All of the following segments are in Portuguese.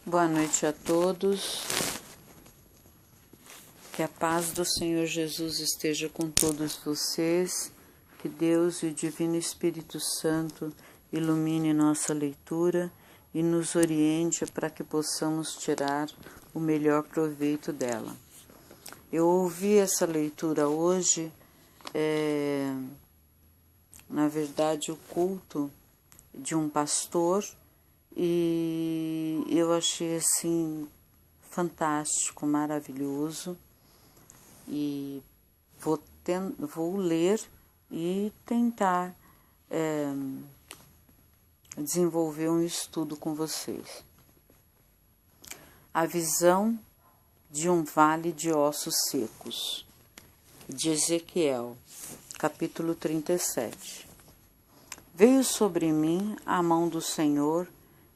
Boa noite a todos, que a paz do Senhor Jesus esteja com todos vocês, que Deus e o Divino Espírito Santo ilumine nossa leitura e nos oriente para que possamos tirar o melhor proveito dela. Eu ouvi essa leitura hoje, na verdade o culto de um pastor, e eu achei assim fantástico, maravilhoso, e vou ler e tentar desenvolver um estudo com vocês. A visão de um vale de ossos secos, de Ezequiel, capítulo 37. Veio sobre mim a mão do Senhor,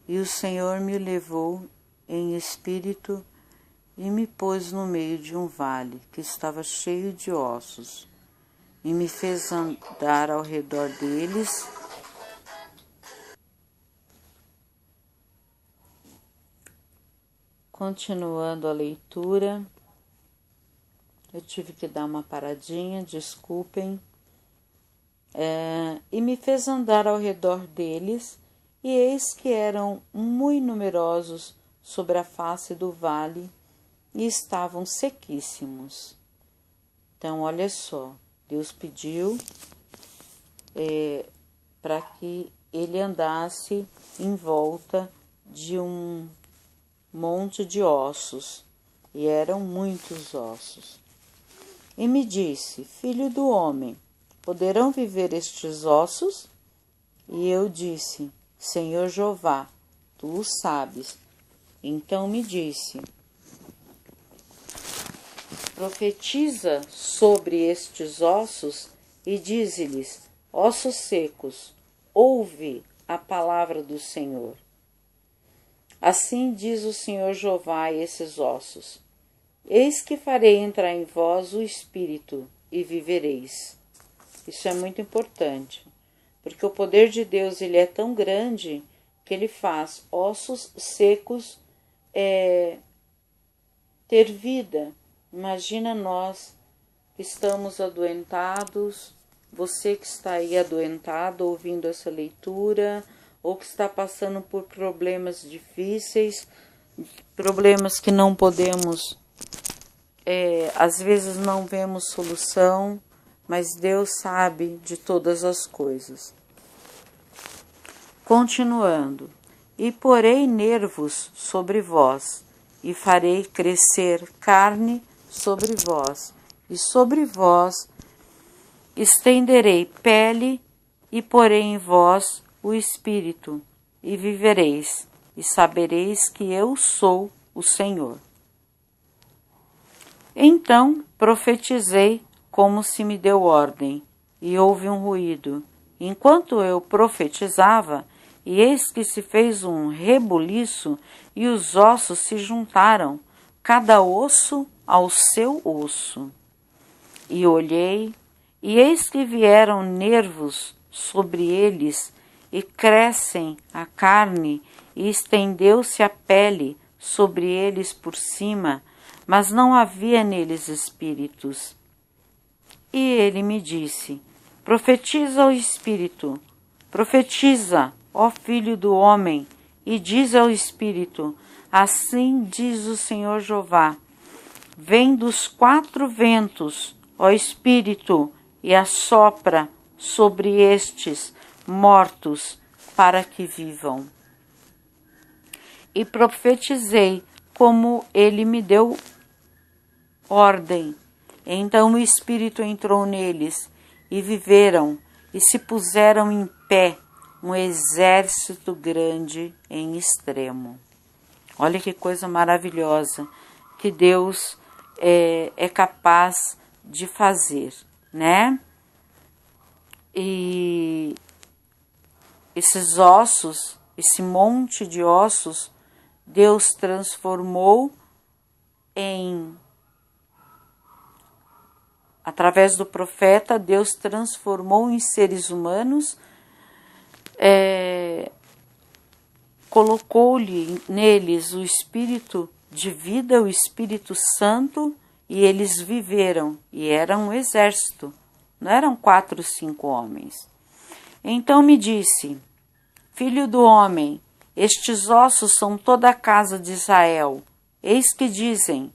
e o Senhor me levou em espírito e me pôs no meio de um vale que estava cheio de ossos, e me fez andar ao redor deles. Continuando a leitura, eu tive que dar uma paradinha, desculpem. E me fez andar ao redor deles, e eis que eram muito numerosos sobre a face do vale, e estavam sequíssimos. Então, olha só, Deus pediu para que ele andasse em volta de um monte de ossos, e eram muitos ossos. E me disse: Filho do homem, poderão viver estes ossos? E eu disse: Senhor Jeová, tu o sabes. Então me disse: Profetiza sobre estes ossos e dize-lhes: Ossos secos, ouve a palavra do Senhor. Assim diz o Senhor Jeová a esses ossos: Eis que farei entrar em vós o Espírito, e vivereis. Isso é muito importante, porque o poder de Deus ele é tão grande que ele faz ossos secos ter vida. Imagina nós que estamos adoentados, você que está aí adoentado ouvindo essa leitura, ou que está passando por problemas difíceis, problemas que não podemos, às vezes não vemos solução, mas Deus sabe de todas as coisas. Continuando, e porei nervos sobre vós, e farei crescer carne sobre vós, e sobre vós estenderei pele, e porei em vós o espírito, e vivereis, e sabereis que eu sou o Senhor. Então profetizei como se me deu ordem, e houve um ruído. Enquanto eu profetizava, e eis que se fez um rebuliço, e os ossos se juntaram, cada osso ao seu osso. E olhei, e eis que vieram nervos sobre eles, e crescem a carne, e estendeu-se a pele sobre eles por cima, mas não havia neles espíritos. E ele me disse: Profetiza ao Espírito, profetiza, ó Filho do homem, e diz ao Espírito: Assim diz o Senhor Jeová: Vem dos quatro ventos, ó Espírito, e assopra sobre estes mortos, para que vivam. E profetizei como ele me deu ordem. Então o Espírito entrou neles, e viveram, e se puseram em pé, um exército grande em extremo. Olha que coisa maravilhosa que Deus é capaz de fazer, né? E esses ossos, esse monte de ossos, Deus transformou através do profeta, Deus transformou em seres humanos colocou-lhe neles o Espírito de vida, o Espírito Santo, e eles viveram, e eram um exército, não eram 4, 5 homens. Então me disse: Filho do homem, estes ossos são toda a casa de Israel. Eis que dizem: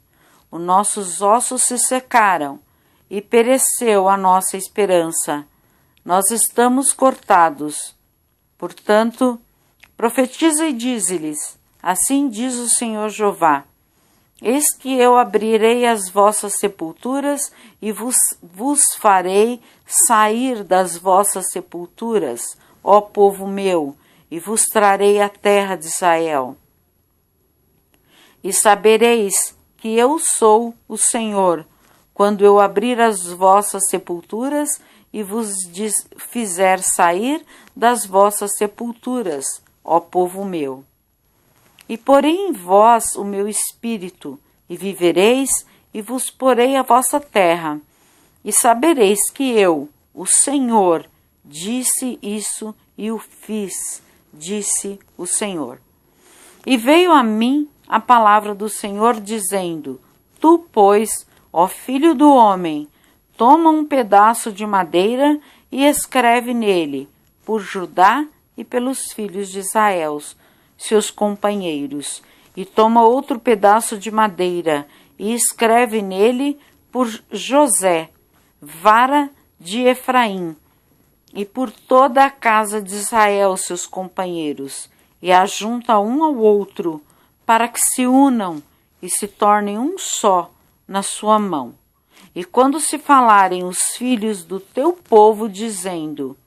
os nossos ossos se secaram, e pereceu a nossa esperança. Nós estamos cortados. Portanto, profetiza e dize-lhes: assim diz o Senhor Jeová: eis que eu abrirei as vossas sepulturas e vos farei sair das vossas sepulturas, ó povo meu, e vos trarei a terra de Israel. E sabereis que eu sou o Senhor, quando eu abrir as vossas sepulturas e vos fizer sair das vossas sepulturas, ó povo meu. E porei em vós o meu espírito, e vivereis, e vos porei a vossa terra. E sabereis que eu, o Senhor, disse isso e o fiz, disse o Senhor. E veio a mim a palavra do Senhor, dizendo: tu, pois, ó filho do homem, toma um pedaço de madeira e escreve nele, por Judá e pelos filhos de Israel, seus companheiros, e toma outro pedaço de madeira e escreve nele por José, vara de Efraim, e por toda a casa de Israel, seus companheiros, e ajunta um ao outro, para que se unam e se tornem um só na sua mão. E quando se falarem os filhos do teu povo, dizendo: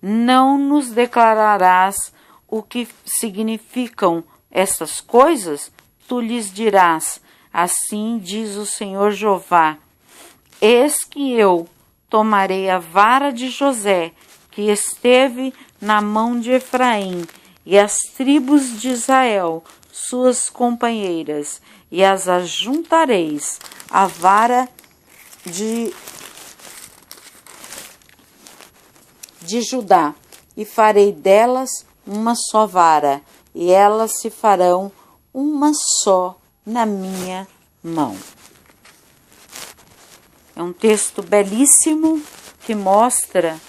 não nos declararás o que significam estas coisas, tu lhes dirás: assim diz o Senhor Jeová: eis que eu tomarei a vara de José, que esteve na mão de Efraim, e as tribos de Israel, suas companheiras, e as ajuntareis à vara de Judá, e farei delas uma só vara, e elas se farão uma só na minha mão. É um texto belíssimo que mostra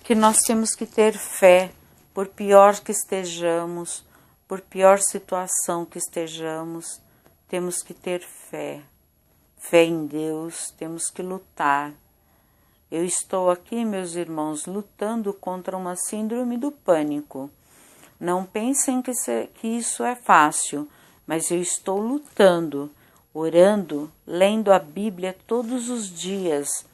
que nós temos que ter fé, por pior que estejamos, por pior situação que estejamos, temos que ter fé. Fé em Deus, temos que lutar. Eu estou aqui, meus irmãos, lutando contra uma síndrome do pânico. Não pensem que isso é fácil, mas eu estou lutando, orando, lendo a Bíblia todos os dias,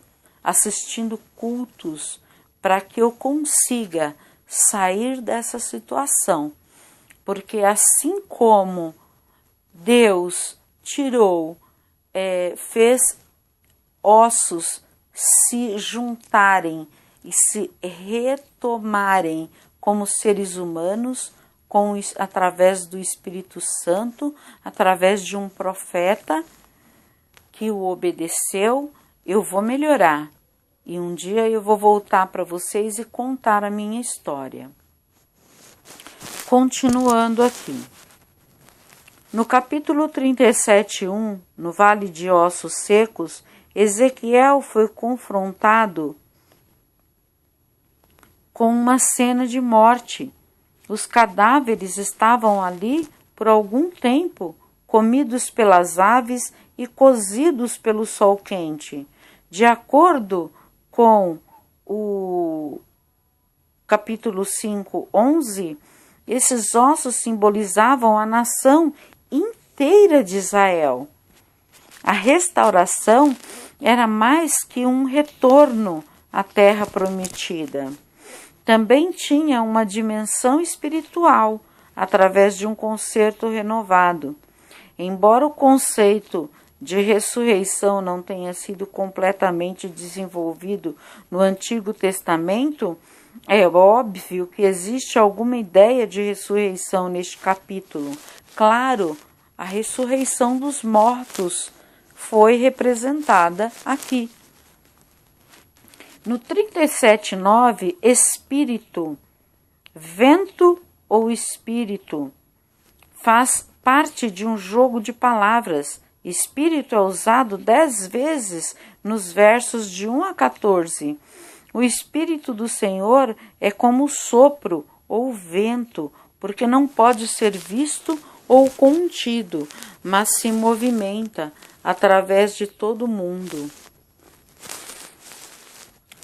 assistindo cultos, para que eu consiga sair dessa situação. Porque assim como Deus tirou, fez ossos se juntarem e se retomarem como seres humanos, através do Espírito Santo, através de um profeta que o obedeceu, eu vou melhorar. E um dia eu vou voltar para vocês e contar a minha história. Continuando aqui. No capítulo 37:1, no Vale de Ossos Secos, Ezequiel foi confrontado com uma cena de morte. Os cadáveres estavam ali por algum tempo, comidos pelas aves e cozidos pelo sol quente. De acordo com o capítulo 5:11, esses ossos simbolizavam a nação inteira de Israel. A restauração era mais que um retorno à terra prometida. Também tinha uma dimensão espiritual, através de um concerto renovado. Embora o conceito de ressurreição não tenha sido completamente desenvolvido no Antigo Testamento, é óbvio que existe alguma ideia de ressurreição neste capítulo. Claro, a ressurreição dos mortos foi representada aqui. No 37:9, espírito, vento ou espírito, faz parte de um jogo de palavras. Espírito é usado 10 vezes nos versos de 1 a 14. O Espírito do Senhor é como o sopro ou vento, porque não pode ser visto ou contido, mas se movimenta através de todo o mundo.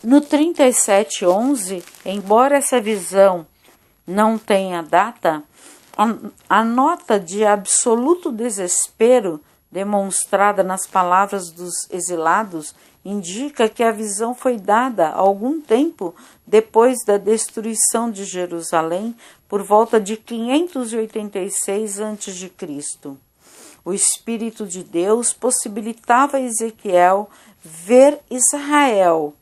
No 37:11, embora essa visão não tenha data, a nota de absoluto desespero demonstrada nas palavras dos exilados indica que a visão foi dada algum tempo depois da destruição de Jerusalém, por volta de 586 a.C. O Espírito de Deus possibilitava a Ezequiel ver Israel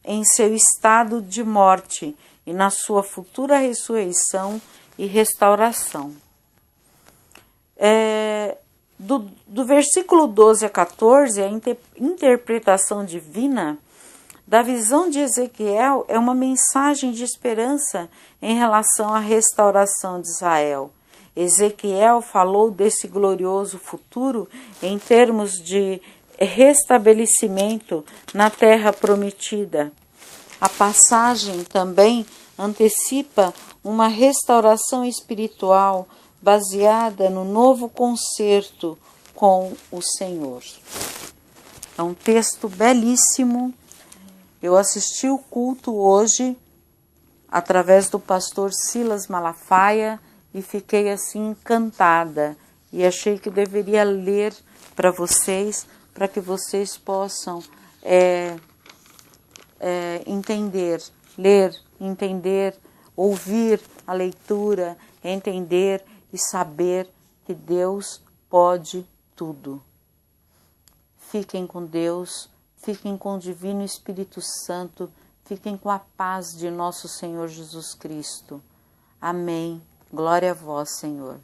em seu estado de morte e na sua futura ressurreição e restauração. Do versículo 12 a 14, a interpretação divina da visão de Ezequiel é uma mensagem de esperança em relação à restauração de Israel. Ezequiel falou desse glorioso futuro em termos de restabelecimento na terra prometida. A passagem também antecipa uma restauração espiritual baseada no novo concerto com o Senhor. É um texto belíssimo. Eu assisti o culto hoje através do pastor Silas Malafaia e fiquei assim encantada e achei que deveria ler para vocês, para que vocês possam entender, ler, entender, ouvir a leitura, entender e saber que Deus pode tudo. Fiquem com Deus, fiquem com o Divino Espírito Santo, fiquem com a paz de nosso Senhor Jesus Cristo. Amém. Glória a vós, Senhor.